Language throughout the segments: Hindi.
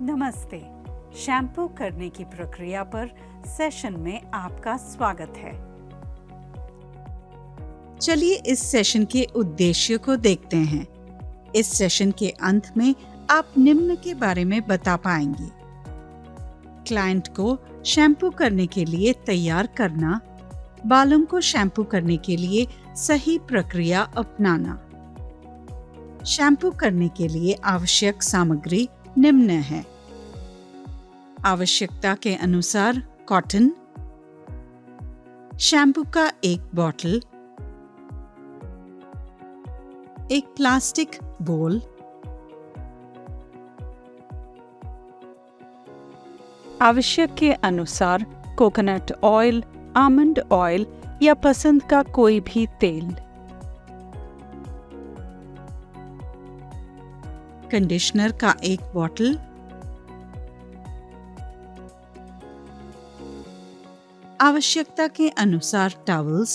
नमस्ते। शैम्पू करने की प्रक्रिया पर सेशन में आपका स्वागत है। चलिए इस सेशन के उद्देश्य को देखते हैं। इस सेशन के अंत में आप निम्न के बारे में बता पाएंगे। क्लाइंट को शैम्पू करने के लिए तैयार करना, बालों को शैम्पू करने के लिए सही प्रक्रिया अपनाना। शैम्पू करने के लिए आवश्यक सामग्री निम्न है। आवश्यकता के अनुसार कॉटन, शैम्पू का एक बॉटल, एक प्लास्टिक बोल, आवश्यक के अनुसार कोकोनट ऑयल, आमंड ऑयल या पसंद का कोई भी तेल, कंडीशनर का एक बॉटल, आवश्यकता के अनुसार टॉवल्स,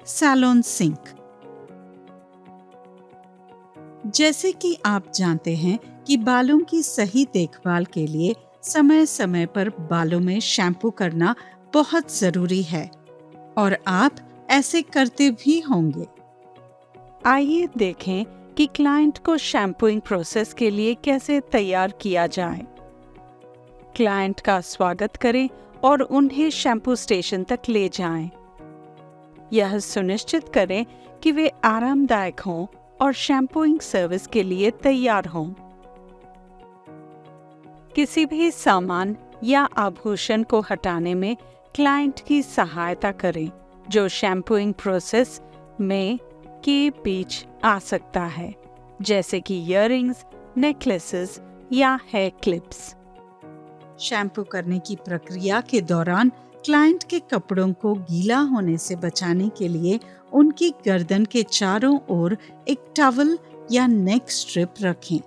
सैलून सिंक। जैसे कि आप जानते हैं कि बालों की सही देखभाल के लिए समय समय पर बालों में शैम्पू करना बहुत जरूरी है और आप ऐसे करते भी होंगे। आइए देखें कि क्लाइंट को शैम्पूइंग प्रोसेस के लिए कैसे तैयार किया जाए। क्लाइंट का स्वागत करें और उन्हें शैम्पू स्टेशन तक ले जाएं। यह सुनिश्चित करें कि वे आरामदायक हों और शैम्पूइंग सर्विस के लिए तैयार हों। किसी भी सामान या आभूषण को हटाने में क्लाइंट की सहायता करें जो शैम्पूइंग प्रोसेस में के बीच आ सकता है, जैसे कि ईयररिंग्स, नेकलेसेस या हेयर क्लिप्स। शैम्पू करने की प्रक्रिया के दौरान क्लाइंट के कपड़ों को गीला होने से बचाने के लिए उनकी गर्दन के चारों ओर एक टॉवल या नेक स्ट्रिप रखें।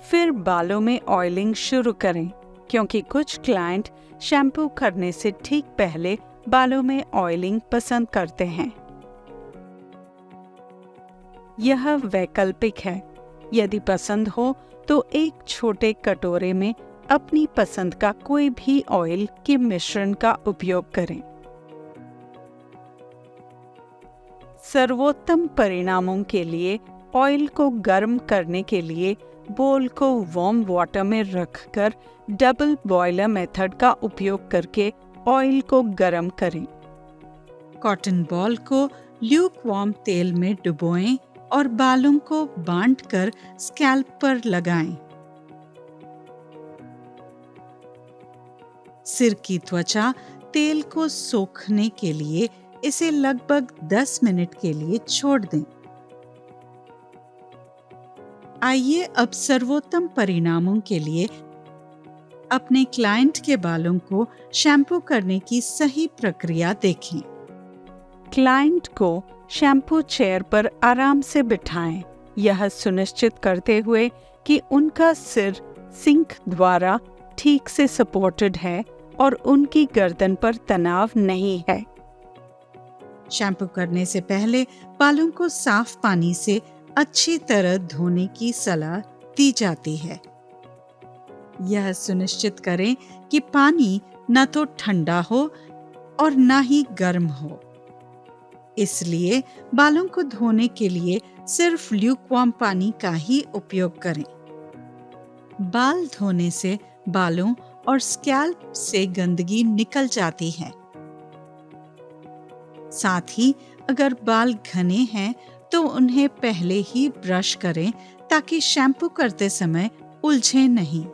फिर बालों में ऑयलिंग शुरू करें, क्योंकि कुछ क्लाइंट शैम्पू करने से ठीक पहले बालों में ऑयलिंग पसंद करते हैं। यह वैकल्पिक है। यदि पसंद हो तो एक छोटे कटोरे में अपनी पसंद का कोई भी ऑयल के मिश्रण का उपयोग करें। सर्वोत्तम परिणामों के लिए ऑयल को गर्म करने के लिए बोल को वार्म वाटर में रखकर डबल बॉयलर मेथड का उपयोग करके ऑयल को गर्म करें। कॉटन बॉल को ल्यूकवार्म तेल में डुबोएं और बालों को बांटकर स्कैल्प पर लगाएं। सिर की त्वचा तेल को सोखने के लिए इसे लगभग 10 मिनट के लिए छोड़ दें। आइए अब सर्वोत्तम परिणामों के लिए अपने क्लाइंट के बालों को शैम्पू करने की सही प्रक्रिया देखें। क्लाइंट को शैम्पू चेयर पर आराम से बिठाएं, यह सुनिश्चित करते हुए कि उनका सिर सिंक द्वारा ठीक से सपोर्टेड है और उनकी गर्दन पर तनाव नहीं है। शैम्पू करने से पहले बालों को साफ पानी से अच्छी तरह धोने की सलाह दी जाती है। यह सुनिश्चित करें कि पानी न तो ठंडा हो और न ही गर्म हो। इसलिए बालों को धोने के लिए सिर्फ ल्यूकवार्म पानी का ही उपयोग करें। बाल धोने से बालों और स्कैल्प से गंदगी निकल जाती है। साथ ही अगर बाल घने हैं तो उन्हें पहले ही ब्रश करें ताकि शैम्पू करते समय उलझे नहीं।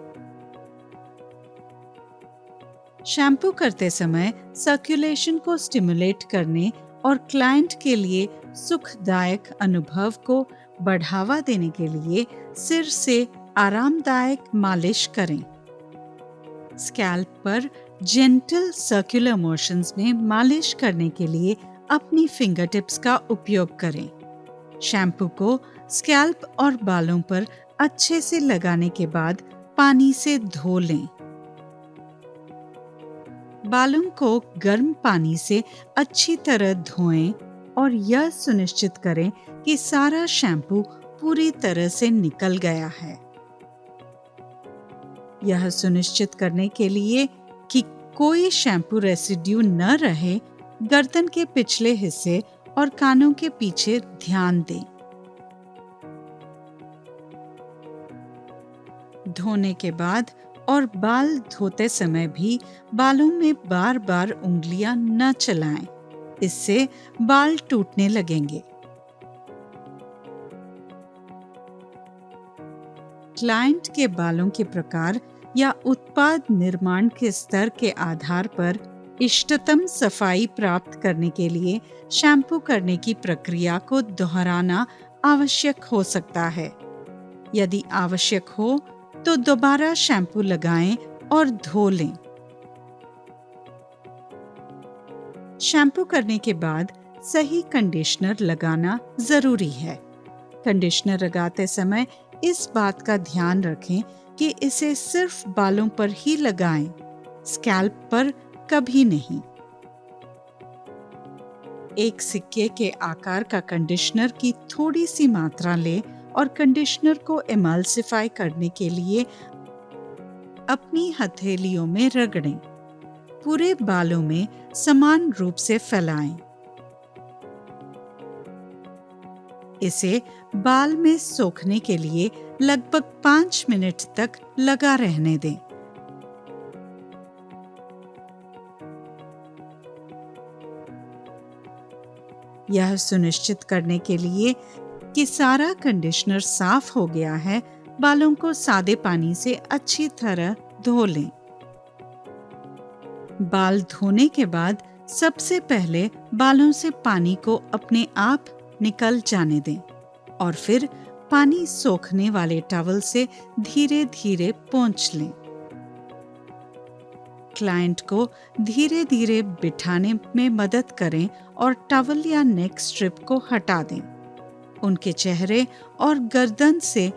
शैम्पू करते समय सर्कुलेशन को स्टिमुलेट करने और क्लाइंट के लिए सुखदायक अनुभव को बढ़ावा देने के लिए सिर से आरामदायक मालिश करें। स्कैल्प पर जेंटल सर्कुलर मोशंस में मालिश करने के लिए अपनी फिंगर टिप्स का उपयोग करें। शैम्पू को स्कैल्प और बालों पर अच्छे से लगाने के बाद पानी से धो लें। बालों को गर्म पानी से अच्छी तरह धोएं और यह सुनिश्चित करें कि सारा शैम्पू पूरी तरह से निकल गया है। यह सुनिश्चित करने के लिए कि कोई शैम्पू रेसिड्यू न रहे, गर्दन के पिछले हिस्से और कानों के पीछे ध्यान दें। धोने के बाद और बाल धोते समय भी बालों में बार बार उंगलियां न चलाएं, इससे बाल टूटने लगेंगे। क्लाइंट के बालों के प्रकार या उत्पाद निर्माण के स्तर के आधार पर इष्टतम सफाई प्राप्त करने के लिए शैम्पू करने की प्रक्रिया को दोहराना आवश्यक हो सकता है। यदि आवश्यक हो तो दोबारा शैम्पू लगाएं और धो लें। शैम्पू करने के बाद सही कंडीशनर लगाना जरूरी है। कंडीशनर लगाते समय इस बात का ध्यान रखें कि इसे सिर्फ बालों पर ही लगाएं, स्कैल्प पर कभी नहीं। एक सिक्के के आकार का कंडीशनर की थोड़ी सी मात्रा लें और कंडीशनर को एमल्सिफाई करने के लिए अपनी हथेलियों में रगड़ें। पूरे बालों में समान रूप से फैलाएं। इसे बाल में सोखने के लिए लगभग 5 मिनट तक लगा रहने दें। यह सुनिश्चित करने के लिए कि सारा कंडीशनर साफ हो गया है, बालों को सादे पानी से अच्छी तरह धो लें। बाल धोने के बाद सबसे पहले बालों से पानी को अपने आप निकल जाने दें और फिर पानी सोखने वाले टॉवल से धीरे धीरे पोंछ लें। क्लाइंट को धीरे धीरे बिठाने में मदद करें और टॉवल या नेक स्ट्रिप को हटा दें। उनके चेहरे और गर्दन से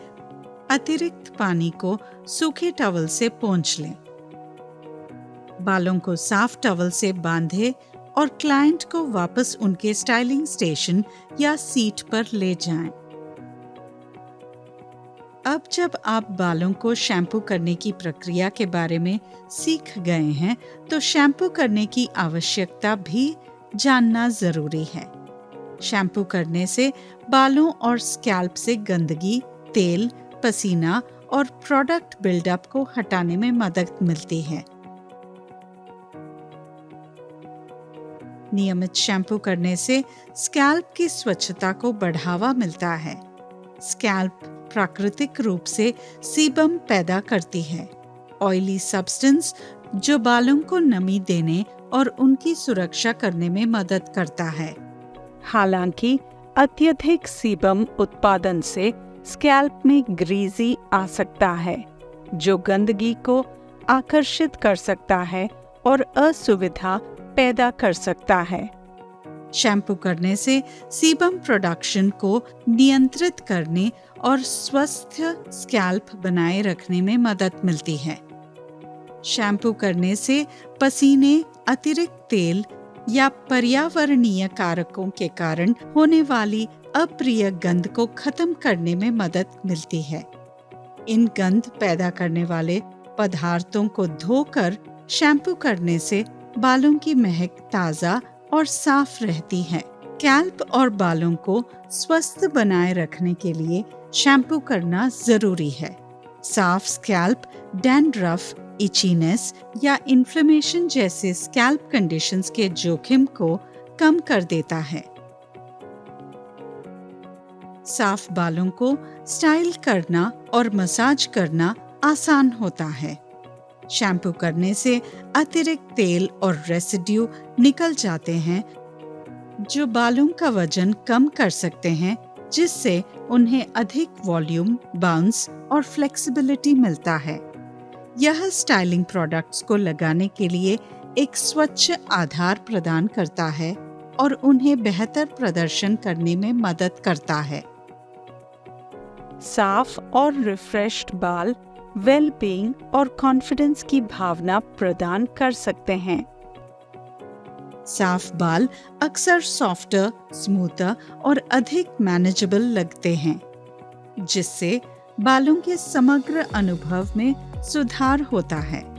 अतिरिक्त पानी को सूखे टॉवल से पोंछ लें। बालों को साफ टॉवल से बांधें और क्लाइंट को वापस उनके स्टाइलिंग स्टेशन या सीट पर ले जाएं। अब जब आप बालों को शैम्पू करने की प्रक्रिया के बारे में सीख गए हैं, तो शैम्पू करने की आवश्यकता भी जानना जरूरी है। शैम्पू करने से बालों और स्कैल्प से गंदगी, तेल, पसीना और प्रोडक्ट बिल्डअप को हटाने में मदद मिलती है। नियमित शैम्पू करने से स्कैल्प की स्वच्छता को बढ़ावा मिलता है। स्कैल्प प्राकृतिक रूप से सीबम पैदा करती है, ऑयली सब्सटेंस जो बालों को नमी देने और उनकी सुरक्षा करने में मदद करता है। हालांकि अत्यधिक सीबम उत्पादन से स्कैल्प में ग्रीजी आ सकता है, जो गंदगी को आकर्षित कर सकता है और असुविधा पैदा कर सकता है। शैम्पू करने से सीबम प्रोडक्शन को नियंत्रित करने और स्वस्थ स्कैल्प बनाए रखने में मदद मिलती है। शैम्पू करने से पसीने, अतिरिक्त तेल या पर्यावरणीय कारकों के कारण होने वाली अप्रिय गंध को खत्म करने में मदद मिलती है। इन गंध पैदा करने वाले पदार्थों को धोकर शैम्पू करने से बालों की महक ताजा और साफ रहती है। स्कैल्प और बालों को स्वस्थ बनाए रखने के लिए शैम्पू करना जरूरी है। साफ स्कैल्प डैंड्रफ, इचीनेस या इन्फ्लेमेशन जैसे स्कैल्प कंडीशंस के जोखिम को कम कर देता है। साफ बालों को स्टाइल करना और मसाज करना आसान होता है। शैम्पू करने से अतिरिक्त तेल और रेसिड्यू निकल जाते हैं, जो बालों का वजन कम कर सकते हैं, जिससे उन्हें अधिक वॉल्यूम, बाउंस और फ्लेक्सिबिलिटी मिलता है। यह स्टाइलिंग प्रोडक्ट्स को लगाने के लिए एक स्वच्छ आधार प्रदान करता है और उन्हें बेहतर प्रदर्शन करने में मदद करता है। साफ और रिफ्रेश्ड बाल वेल बीइंग और कॉन्फिडेंस की भावना प्रदान कर सकते हैं। साफ बाल अक्सर सॉफ्टर, स्मूथर और अधिक मैनेजेबल लगते हैं। जिससे बालों के समग्र अनुभव में सुधार होता है।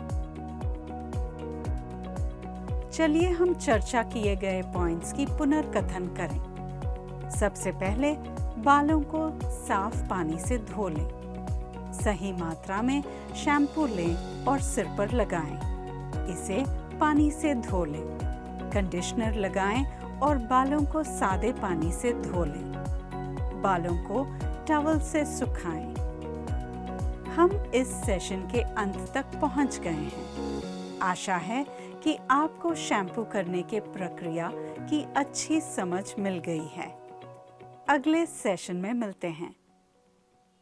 चलिए हम चर्चा किए गए पॉइंट्स की पुनर्कथन करें। सबसे पहले बालों को साफ पानी से धो लें। सही मात्रा में शैम्पू लें और सिर पर लगाएं। इसे पानी से धो लें। कंडीशनर लगाएं और बालों को सादे पानी से धो लें। बालों को टॉवल से सुखाएं। हम इस सेशन के अंत तक पहुंच गए हैं। आशा है कि आपको शैम्पू करने के प्रक्रिया की अच्छी समझ मिल गई है। अगले सेशन में मिलते हैं।